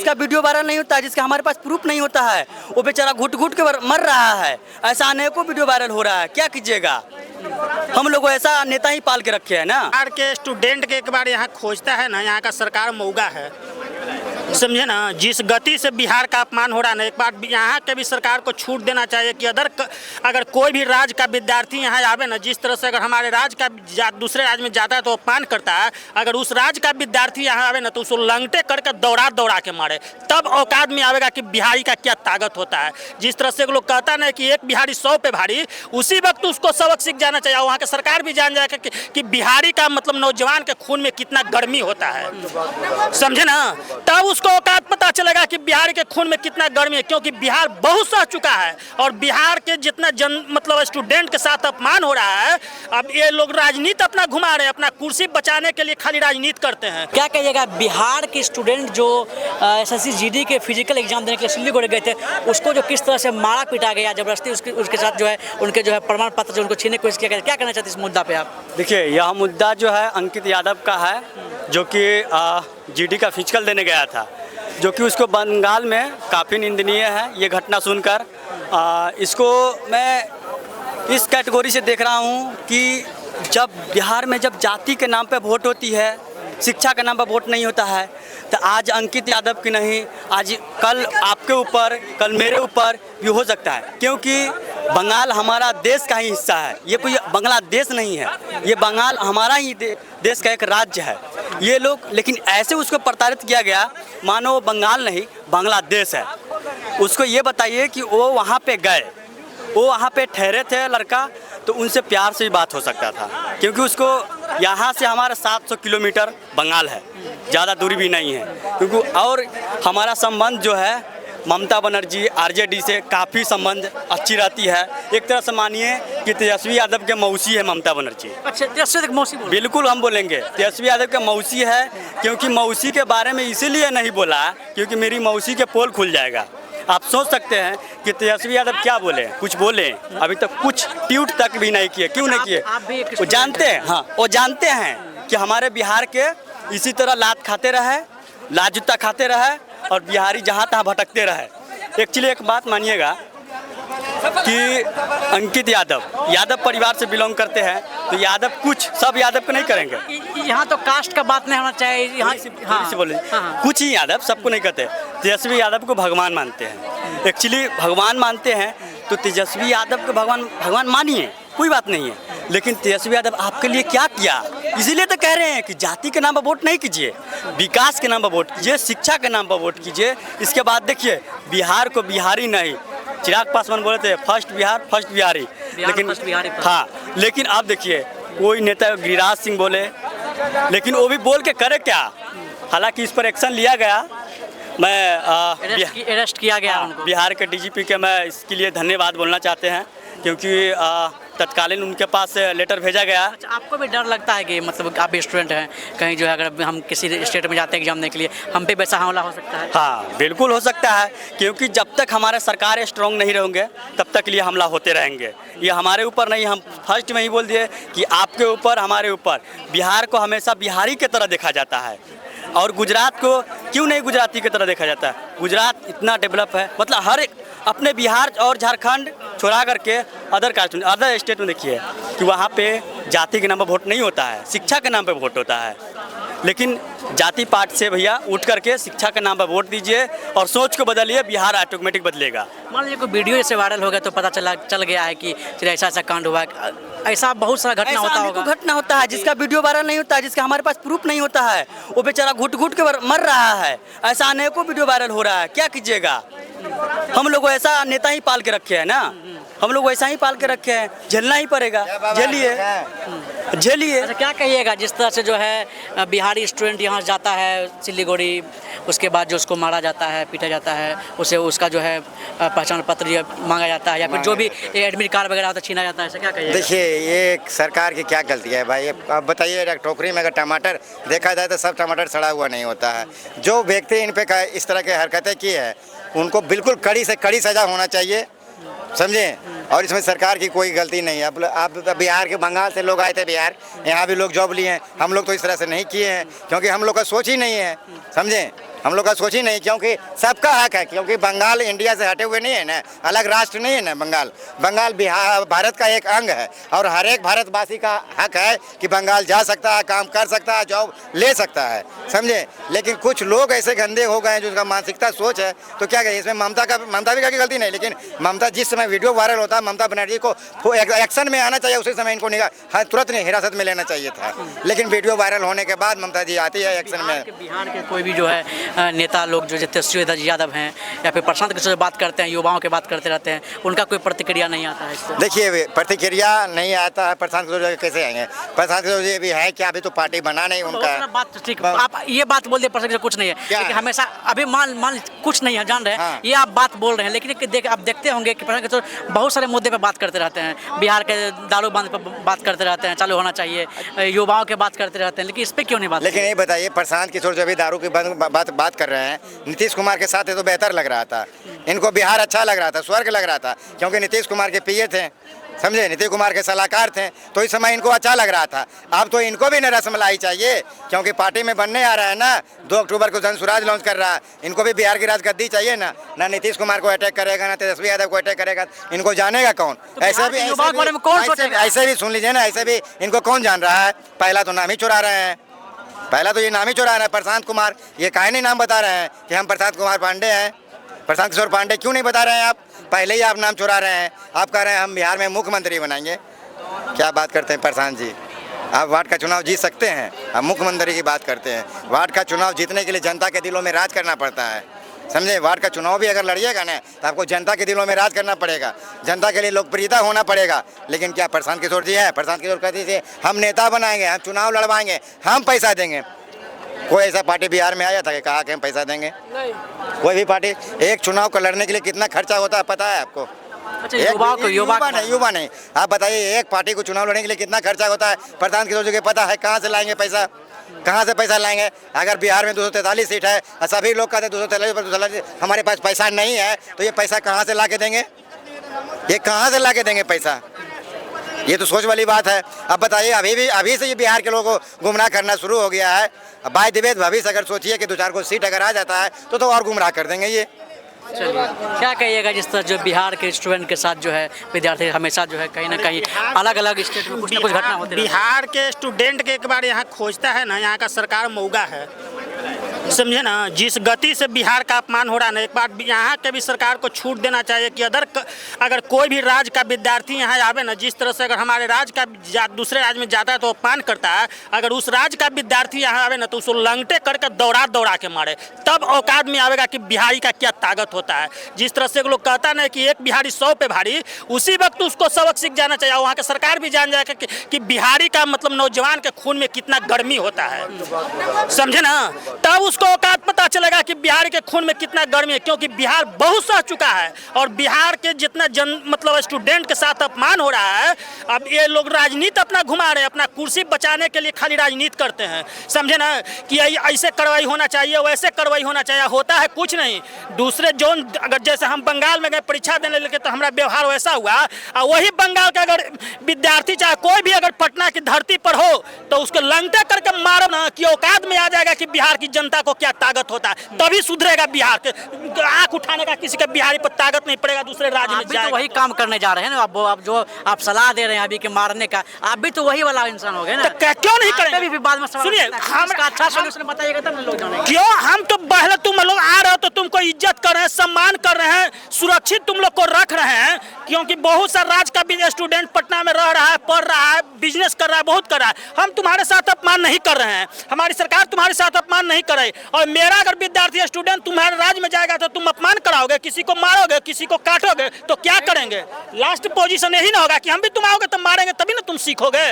इसका video viral नहीं होता है, जिसका हमारे पास प्रूफ नहीं होता है, वो बेचारा घुट घुट के मर रहा है। ऐसा अनेकों वीडियो वायरल हो रहा है, क्या कीजिएगा। हम लोग ऐसा नेता ही पाल के रखे हैं ना। बिहार के स्टूडेंट के एक बार यहाँ खोजता है ना, यहाँ का सरकार मौगा है, समझे ना। जिस गति से बिहार का अपमान हो रहा है ना, एक बार यहाँ के भी सरकार को छूट देना चाहिए कि अगर कोई भी राज्य का विद्यार्थी यहाँ आवे ना, जिस तरह से अगर हमारे राज्य का दूसरे राज्य में जाता है तो अपमान करता है, अगर उस राज्य का विद्यार्थी यहाँ आवे ना तो उसको लंगटे करके दौड़ा के मारे, तब औकात में आवेगा कि बिहारी का क्या ताकत होता है। जिस तरह से लोग कहता ना कि एक बिहारी 100 पे भारी, उसी वक्त उसको सबक सीख जाना चाहिए। वहाँ के सरकार भी जान जाएगा कि बिहारी का मतलब नौजवान के खून में कितना गर्मी होता है, समझे ना। तब उसको औकात पता चलेगा कि बिहार के खून में कितना गर्मी है, क्योंकि बिहार बहुत सह चुका है और बिहार के जितना मतलब स्टूडेंट के साथ अपमान हो रहा है। अब ये लोग राजनीति अपना घुमा रहे हैं, अपना कुर्सी बचाने के लिए खाली राजनीति करते हैं। क्या कहिएगा, बिहार के स्टूडेंट जो एसएससी जीडी के फिजिकल एग्जाम देने के लिए सिल्लीगुड़ी गए थे, उसको जो किस तरह से मारा पीटा गया जबरदस्ती, उसके साथ जो है उनके जो है प्रमाण पत्र जो उनको छीनने की कोशिश किया गया, क्या कहना चाहते हैं इस मुद्दा पे आप? देखिए, यह मुद्दा जो है अंकित यादव का है, जो कि जीडी का फिजिकल देने गया था, जो कि उसको बंगाल में काफ़ी निंदनीय है ये घटना सुनकर। इसको मैं इस कैटेगरी से देख रहा हूँ कि जब बिहार में जब जाति के नाम पे वोट होती है, शिक्षा के नाम पर वोट नहीं होता है, तो आज अंकित यादव की नहीं, आज कल आपके ऊपर, कल मेरे ऊपर भी हो सकता है, क्योंकि बंगाल हमारा देश का ही हिस्सा है। ये कोई बांग्लादेश नहीं है, ये बंगाल हमारा ही देश का एक राज्य है। ये लोग लेकिन ऐसे उसको प्रताड़ित किया गया मानो वो बंगाल नहीं बांग्लादेश है। उसको ये बताइए कि वो वहाँ पे गए, वो वहाँ पे ठहरे थे लड़का, तो उनसे प्यार से ही बात हो सकता था, क्योंकि उसको यहाँ से हमारा 700 किलोमीटर बंगाल है, ज़्यादा दूरी भी नहीं है। क्योंकि और हमारा संबंध जो है ममता बनर्जी आरजेडी से काफ़ी संबंध अच्छी रहती है। एक तरह से मानिए कि तेजस्वी यादव के मौसी है ममता बनर्जी। अच्छा, तेजस्वी के मौसी? बिल्कुल हम बोलेंगे तेजस्वी यादव के मौसी है, क्योंकि मौसी के बारे में इसीलिए नहीं बोला क्योंकि मेरी मौसी के पोल खुल जाएगा। आप सोच सकते हैं कि तेजस्वी यादव क्या बोले, कुछ बोले, अभी तक कुछ ट्वीट तक भी नहीं किए। क्यों नहीं किए? वो जानते हैं, हाँ वो जानते हैं कि हमारे बिहार के इसी तरह लात खाते रहे, लाजूता खाते रहे और बिहारी जहाँ तहाँ भटकते रहे। एक्चुअली एक बात मानिएगा कि अंकित यादव परिवार से बिलोंग करते हैं, तो यादव कुछ सब यादव को नहीं करेंगे। यहाँ तो कास्ट का बात नहीं होना चाहिए। यहाँ से बोले कुछ ही यादव, सबको नहीं कहते। तेजस्वी यादव को भगवान मानते हैं, एक्चुअली भगवान मानते हैं, तो तेजस्वी यादव को भगवान मानिए, कोई बात नहीं है। लेकिन तेजस्वी यादव आपके लिए क्या किया, इसीलिए तो कह रहे हैं कि जाति के नाम पर वोट नहीं कीजिए, विकास के नाम पर वोट कीजिए, शिक्षा के नाम पर वोट कीजिए। इसके बाद देखिए, बिहार को बिहारी नहीं, चिराग पासवान बोले थे फर्स्ट बिहार फर्स्ट बिहारी, लेकिन हाँ, लेकिन आप देखिए कोई नेता गिरिराज सिंह बोले, लेकिन वो भी बोल के करे क्या। हालांकि इस पर एक्शन लिया गया, मैं अरेस्ट किया गया उनको। बिहार के डीजीपी के मैं इसके लिए धन्यवाद बोलना चाहते हैं, क्योंकि तत्कालीन उनके पास लेटर भेजा गया। अच्छा, आपको भी डर लगता है कि मतलब आप स्टूडेंट हैं, कहीं जो है अगर हम किसी स्टेट में जाते हैं एग्जाम देने के लिए, हम पे वैसा हमला हो सकता है? हाँ बिल्कुल हो सकता है, क्योंकि जब तक हमारे सरकार स्ट्रॉन्ग नहीं रहेंगे तब तक लिए हमला होते रहेंगे। ये हमारे ऊपर नहीं, हम फर्स्ट में ही बोल दिए कि आपके ऊपर, हमारे ऊपर। बिहार को हमेशा बिहारी की तरह देखा जाता है, और गुजरात को क्यों नहीं गुजराती की तरह देखा जाता है। गुजरात इतना डेवलप है, मतलब हर एक अपने बिहार और झारखंड छोड़ा करके अदर स्टेट में देखिए कि वहाँ पे जाति के नाम पर वोट नहीं होता है, शिक्षा के नाम पे वोट होता है। लेकिन जाति पार्ट से भैया उठ करके शिक्षा के नाम पर वोट दीजिए और सोच को बदलिए, बिहार ऑटोमेटिक बदलेगा। मान लीजिए कोई वीडियो जैसे वायरल हो गया तो पता चल गया है कि ऐसा कांड हुआ है, ऐसा बहुत सारा घटना होता होगा। घटना होता है, जिसका वीडियो वायरल नहीं होता है, जिसका हमारे पास प्रूफ नहीं होता है, वो बेचारा घुट घुट के मर रहा है। ऐसा अनेकों वीडियो वायरल हो रहा है, क्या कीजिएगा। हम लोग ऐसा नेता ही पाल के रखे हैं ना, हम लोग वैसा ही पाल के रखे हैं, झेलना ही पड़ेगा, झेलिए। अच्छा, क्या कहिएगा जिस तरह से जो है बिहारी स्टूडेंट यहाँ जाता है सिल्लीगुड़ी, उसके बाद जो उसको मारा जाता है, पीटा जाता है, उसे उसका जो है पहचान पत्र मांगा जाता है, या फिर जो भी एडमिट कार्ड वगैरह होता है छीना जाता है, ऐसा क्या कहिएगा? देखिए, ये सरकार की क्या गलती है भाई। अब बताइए, एक टोकरी में अगर टमाटर देखा जाए तो सब टमाटर सड़ा हुआ नहीं होता है। जो व्यक्ति इन पे इस तरह की हरकतें की है, उनको बिल्कुल कड़ी से कड़ी सजा होना चाहिए, समझे। और इसमें सरकार की कोई गलती नहीं है। अब आप बिहार के, बंगाल से लोग आए थे बिहार, यहाँ भी लोग जॉब लिए हैं। हम लोग तो इस तरह से नहीं किए हैं, क्योंकि हम लोग का सोच ही नहीं है, समझे। हम लोग का सोच ही नहीं, क्योंकि सबका हक है, क्योंकि बंगाल इंडिया से हटे हुए नहीं है ना, अलग राष्ट्र नहीं है ना बंगाल। बंगाल बिहार भारत का एक अंग है और हर एक भारतवासी का हक है कि बंगाल जा सकता है, काम कर सकता है, जॉब ले सकता है, समझे। लेकिन कुछ लोग ऐसे गंदे हो गए हैं जिसका मानसिकता सोच है, तो क्या कहें इसमें ममता भी का गलती नहीं, लेकिन ममता जिस समय वीडियो वायरल होता है, ममता बनर्जी को एक्शन में आना चाहिए, उसी समय इनको निकाल तुरंत नहीं हिरासत में लेना चाहिए था। लेकिन वीडियो वायरल होने के बाद ममता जी आती है एक्शन में। बिहार के कोई भी जो है नेता लोग जो तेजस्वी यादव हैं या फिर प्रशांत किशोर से बात करते हैं, युवाओं की बात करते रहते हैं, उनका कोई प्रतिक्रिया नहीं आता है इससे? देखिए प्रतिक्रिया नहीं आता है, प्रशांत किशोर कैसे आएंगे? प्रशांत किशोर जी भी है क्या, अभी तो पार्टी बना नहीं उनका। बात ठीक, आप ये बात बोल दे प्रशांत कुछ नहीं है, लेकिन हमेशा अभी मान कुछ नहीं है, जान रहे हैं ये आप बात बोल रहे हैं, लेकिन आप देखते होंगे कि प्रशांत किशोर बहुत सारे मुद्दे पर बात करते रहते हैं, बिहार के दारू बंद पर बात करते रहते हैं, चालू होना चाहिए, युवाओं के बात करते रहते हैं, लेकिन इस पर क्यों नहीं बात? लेकिन ये बताइए, प्रशांत किशोर जो अभी दारू की बात कर रहे हैं, नीतीश कुमार के साथ ये तो बेहतर लग रहा था, इनको बिहार अच्छा लग रहा था, स्वर्ग लग रहा था, क्योंकि नीतीश कुमार के पीए थे, समझे, नीतीश कुमार के सलाहकार थे, तो इस समय इनको अच्छा लग रहा था। अब तो इनको भी न रसमलाई चाहिए, क्योंकि पार्टी में बनने आ रहा है ना, 2 अक्टूबर को जनसुराज लॉन्च कर रहा है, इनको भी बिहार की राजगद्दी चाहिए ना नीतीश कुमार को अटैक करेगा, ना तेजस्वी यादव को अटैक करेगा, इनको जानेगा कौन? तो ऐसे भी सुन लीजिए ना, ऐसे भी इनको कौन जान रहा है? पहला तो नाम ही चुरा रहे हैं, पहला तो ये नाम ही चुरा रहे हैं प्रशांत कुमार। ये काहे नहीं नाम बता रहे हैं कि हम प्रशांत कुमार पांडे हैं, प्रशांत किशोर पांडे क्यों नहीं बता रहे हैं आप? पहले ही आप नाम चुरा रहे हैं, आप कह रहे हैं हम बिहार में मुख्यमंत्री बनाएंगे। क्या बात करते हैं प्रशांत जी, आप वार्ड का चुनाव जीत सकते हैं, आप मुख्यमंत्री की बात करते हैं। वार्ड का चुनाव जीतने के लिए जनता के दिलों में राज करना पड़ता है, समझे। वार्ड का चुनाव भी अगर लड़िएगा ना तो आपको जनता के दिलों में राज करना पड़ेगा, जनता के लिए लोकप्रियता होना पड़ेगा। लेकिन क्या प्रशांत किशोर जी हैं? प्रशांत किशोर कहते थे हम नेता बनाएंगे, हम चुनाव लड़वाएंगे, हम पैसा देंगे। कोई ऐसा पार्टी बिहार में आया था कि कहा कि हम पैसा देंगे? नहीं। कोई भी पार्टी, एक चुनाव को लड़ने के लिए कितना खर्चा होता है पता है आपको? अच्छा, युवा नहीं, आप बताइए एक पार्टी को चुनाव लड़ने के लिए कितना खर्चा होता है? प्रशांत किशोर जी को पता है कहाँ से लाएंगे पैसा, कहाँ से पैसा लाएंगे? अगर बिहार में 243 सीट है और सभी लोग कहते हैं 243 हमारे पास पैसा नहीं है, तो ये पैसा कहाँ से ला के देंगे? ये कहाँ से ला के देंगे पैसा? ये तो सोच वाली बात है। अब बताइए, अभी से ये बिहार के लोगों को गुमराह करना शुरू हो गया है। बाय द वे भविष्य अगर सोचिए कि 2-4 को सीट अगर आ जाता है तो और गुमराह कर देंगे ये। चलिए, क्या कहिएगा जिस तरह जो बिहार के स्टूडेंट के साथ जो है विद्यार्थी हमेशा जो है कहीं ना कहीं अलग अलग स्टेट में कुछ ना कुछ घटना होती है। बिहार के स्टूडेंट के एक बार यहाँ खोजता है ना, यहाँ का सरकार मौगा है, समझे ना। जिस गति से बिहार का अपमान हो रहा है ना, एक बार यहाँ के भी सरकार को छूट देना चाहिए कि अगर कोई भी राज्य का विद्यार्थी यहाँ आवे ना, जिस तरह से अगर हमारे राज्य का दूसरे राज्य में जाता है तो अपमान करता है, अगर उस राज्य का विद्यार्थी यहाँ आवे ना तो उसको लंगटे करके दौड़ा के मारे, तब औकात में आवेगा कि बिहारी का क्या ताकत होता है। जिस तरह से लोग कहता ना कि एक बिहारी 100 पे भारी, उसी वक्त उसको सबक सीख जाना चाहिए। वहाँ के सरकार भी जान जाएगा कि बिहारी का मतलब नौजवान के खून में कितना गर्मी होता है, समझे ना। तब उसको औकात पता चलेगा कि बिहार के खून में कितना गर्मी है, क्योंकि बिहार बहुत सह चुका है और बिहार के जितना मतलब स्टूडेंट के साथ अपमान हो रहा है। अब ये लोग राजनीति अपना घुमा रहे हैं, अपना कुर्सी बचाने के लिए खाली राजनीति करते हैं, समझे ना। कि ऐसे कार्रवाई होना चाहिए, वैसे कार्रवाई होना चाहिए, होता है कुछ नहीं। दूसरे जोन अगर जैसे हम बंगाल में गए परीक्षा देने लगे तो हमारा व्यवहार वैसा हुआ, और वही बंगाल का अगर विद्यार्थी चाहे कोई भी अगर पटना की धरती पर हो तो उसको लंगटे करके मारो ना, कि औकात में आ जाएगा कि बिहार की जनता को क्या ताकत होता है, तभी सुधरेगा बिहार के। आंख उठाने का किसी के बिहारी पर ताकत नहीं पड़ेगा, दूसरे राज्य में जाएगा। तो वही काम करने जा रहे हैं ना, अब जो आप सलाह दे रहे हैं अभी के मारने का, आप भी तो वही वाला इंसान हो गए ना। तो क्यों नहीं करेंगे? भी बाद में सुनिए, हम अच्छा सॉल्यूशन बताइएगा तब लोग जानेंगे। क्यों हम तो पहले तुम लोग आ रहे हो तो तुमको इज्जत कर रहे हैं, सम्मान कर रहे हैं, सुरक्षित तुम लोग को रख रहे हैं, क्योंकि बहुत सा राज्य का भी स्टूडेंट पटना में रह रहा है, पढ़ रहा है, बिजनेस कर रहा है, बहुत कर रहा है। हम तुम्हारे साथ अपमान नहीं कर रहे हैं, हमारी सरकार तुम्हारे साथ अपमान नहीं कर रही। और मेरा अगर विद्यार्थी स्टूडेंट तुम्हारे राज्य में जाएगा तो तुम अपमान कराओगे, किसी को मारोगे, किसी को काटोगे, तो क्या करेंगे? लास्ट पोजीशन यही ना होगा कि हम भी तुम आओगे तो मारेंगे, तभी ना तुम सीखोगे,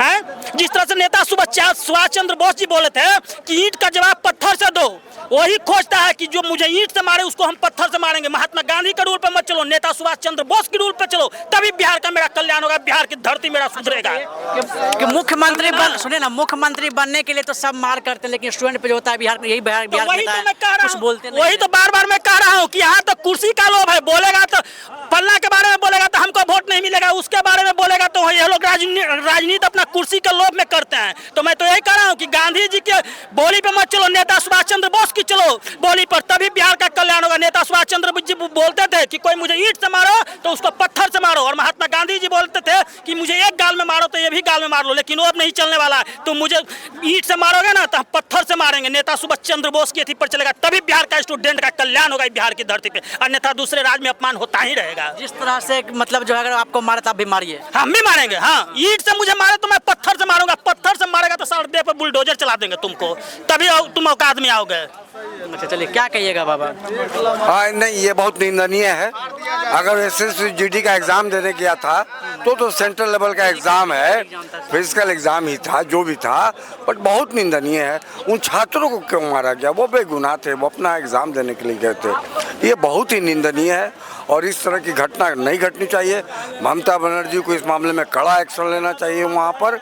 हैं? जिस तरह से नेता सुभाष चंद्र बोस जी बोले थे कि ईंट का जवाब पत्थर से दो, वही खोजता है कि जो मुझे ईंट से मारे उसको हम पत्थर से मारेंगे। महात्मा गांधी के रूल पर मत चलो, नेता सुभाष चंद्र बोस के रूल पर चलो, तभी बिहार का मेरा कल्याण होगा, बिहार की धरती मेरा सुधरेगा। कि मुख्यमंत्री सुने ना, मुख्यमंत्री बनने के लिए तो सब मार करते हैं, लेकिन स्टूडेंट पे जो होता है बिहार यही बिहार वही तो मैं कह रहा हूँ, बोलते वही तो बार-बार मैं कह रहा हूँ कि यहाँ तो कुर्सी का लोभ है। बोलेगा तो फलना के बारे में बोलेगा तो हमको वोट नहीं मिलेगा, उसके बारे में बोलेगा तो ये लोग राजनीति अपना कुर्सी के लोभ में करते हैं। तो मैं तो यही कह रहा हूँ कि गांधी जी के बोली पे मत चलो, नेता सुभाष चंद्र बोस की चलो बोली पर, तभी बिहार का कल्याण होगा। नेता सुभाष चंद्र जी बोलते थे कि कोई मुझे ईंट से मारो तो उसको पत्थर से मारो, और महात्मा गांधी जी बोलते थे कि मुझे एक गाल में मारो तो ये भी गाल में मार लो, लेकिन वो अब नहीं चलने वाला है। तुम मुझे ईंट से मारोगे ना तो हम पत्थर से मारेंगे। नेता सुभाष चंद्र बोस की थी पर चलेगा, तभी बिहार का स्टूडेंट का कल्याण होगा बिहार की धरती पे, अन्यथा दूसरे राज्य में अपमान होता ही रहेगा। जिस तरह से मतलब जो है अगर आपको मारे तो आप भी मारिए। हम भी मारेंगे, हाँ। ईंट से मुझे मारे तो मैं पत्थर से मारूंगा, पत्थर से मारेगा तो साढ़े देह पर बुलडोजर चला देंगे तुमको, तभी तुम औकात में आओगे। अच्छा चलिए, क्या कहिएगा बाबा? हाँ नहीं, ये बहुत निंदनीय है। अगर एसएससी जीडी का एग्ज़ाम देने गया था तो सेंट्रल लेवल का एग्ज़ाम है, फिजिकल एग्ज़ाम ही था जो भी था, बट बहुत निंदनीय है। उन छात्रों को क्यों मारा गया? वो बेगुनाह थे, वो अपना एग्ज़ाम देने के लिए गए थे। ये बहुत ही निंदनीय है और इस तरह की घटना नहीं घटनी चाहिए। ममता बनर्जी को इस मामले में कड़ा एक्शन लेना चाहिए वहाँ पर,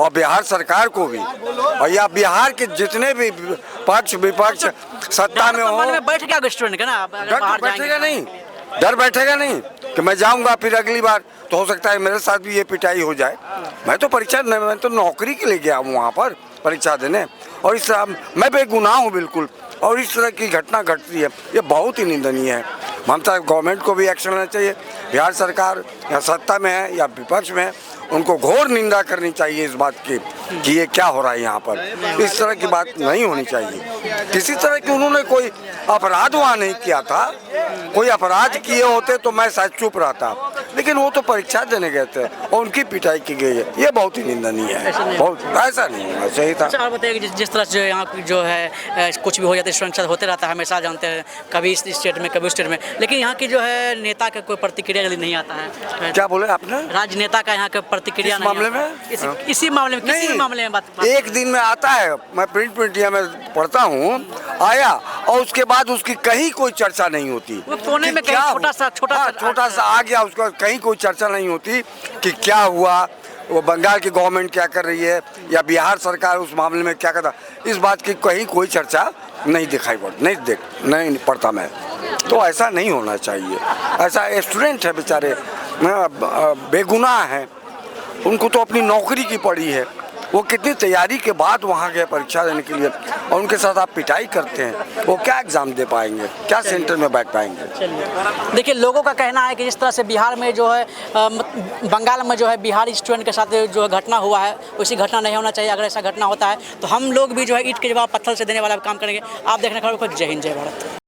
और बिहार सरकार को भी, और या बिहार के जितने भी पक्ष विपक्ष सत्ता में हो। मन में बैठ गया स्टूडेंट का ना, अगर बाहर बैठेगा नहीं, डर बैठेगा नहीं कि मैं जाऊंगा फिर अगली बार तो हो सकता है मेरे साथ भी ये पिटाई हो जाए। मैं तो नौकरी के लिए गया हूँ वहाँ पर परीक्षा देने, और इस तरह मैं बेगुनाह हूँ बिल्कुल, और इस तरह की घटना घटती है, ये बहुत ही निंदनीय है। ममता गवर्नमेंट को भी एक्शन लेना चाहिए। बिहार सरकार या सत्ता में है या विपक्ष में है, उनको घोर निंदा करनी चाहिए इस बात की कि ये क्या हो रहा है यहाँ पर। इस तरह की बात नहीं होनी चाहिए। किसी तरह की उन्होंने कोई अपराध वहाँ नहीं किया था, कोई अपराध किए होते तो मैं शायद चुप रहता, लेकिन वो तो परीक्षा देने गए थे और उनकी पिटाई की गई है, ये बहुत ही निंदनीय है। बहुत ऐसा नहीं होना चाहिए था। अच्छा, और बताइए कि जिस तरह से यहाँ जो है कुछ भी हो जाता है, स्टूडेंट होते रहता है हमेशा, जानते हैं, कभी इस स्टेट में कभी उस स्टेट में, लेकिन यहाँ की जो है नेता का कोई प्रतिक्रिया जल्दी नहीं आता है। क्या बोले आपने? राजनेता का यहाँ का प्रतिक्रिया इस मामले में? इसी मामले में, किसी भी मामले में बात एक दिन में आता है, मैं प्रिंट मीडिया में पढ़ता हूँ, आया और उसके बाद उसकी कहीं कोई चर्चा नहीं होती। वो कोने में कहीं छोटा सा आ गया, उसका कहीं कोई चर्चा नहीं होती कि क्या हुआ, वो बंगाल की गवर्नमेंट क्या कर रही है या बिहार सरकार उस मामले में क्या करता, इस बात की कहीं कोई चर्चा नहीं दिखाई नहीं पड़ता मैं। तो ऐसा नहीं होना चाहिए। ऐसा स्टूडेंट है बेचारे, बेगुनाह हैं, उनको तो अपनी नौकरी की पड़ी है, वो कितनी तैयारी के बाद वहाँ गए परीक्षा देने के लिए, और उनके साथ आप पिटाई करते हैं, वो क्या एग्ज़ाम दे पाएंगे, क्या सेंटर में बैठ पाएंगे? देखिए, लोगों का कहना है कि जिस तरह से बिहार में जो है बंगाल में जो है बिहारी स्टूडेंट के साथ जो घटना हुआ है, वैसी घटना नहीं होना चाहिए। अगर ऐसा घटना होता है तो हम लोग भी जो है ईंट के जवाब पत्थर से देने वाला काम करेंगे। आप देखने खबर पर जय हिंद, जय भारत।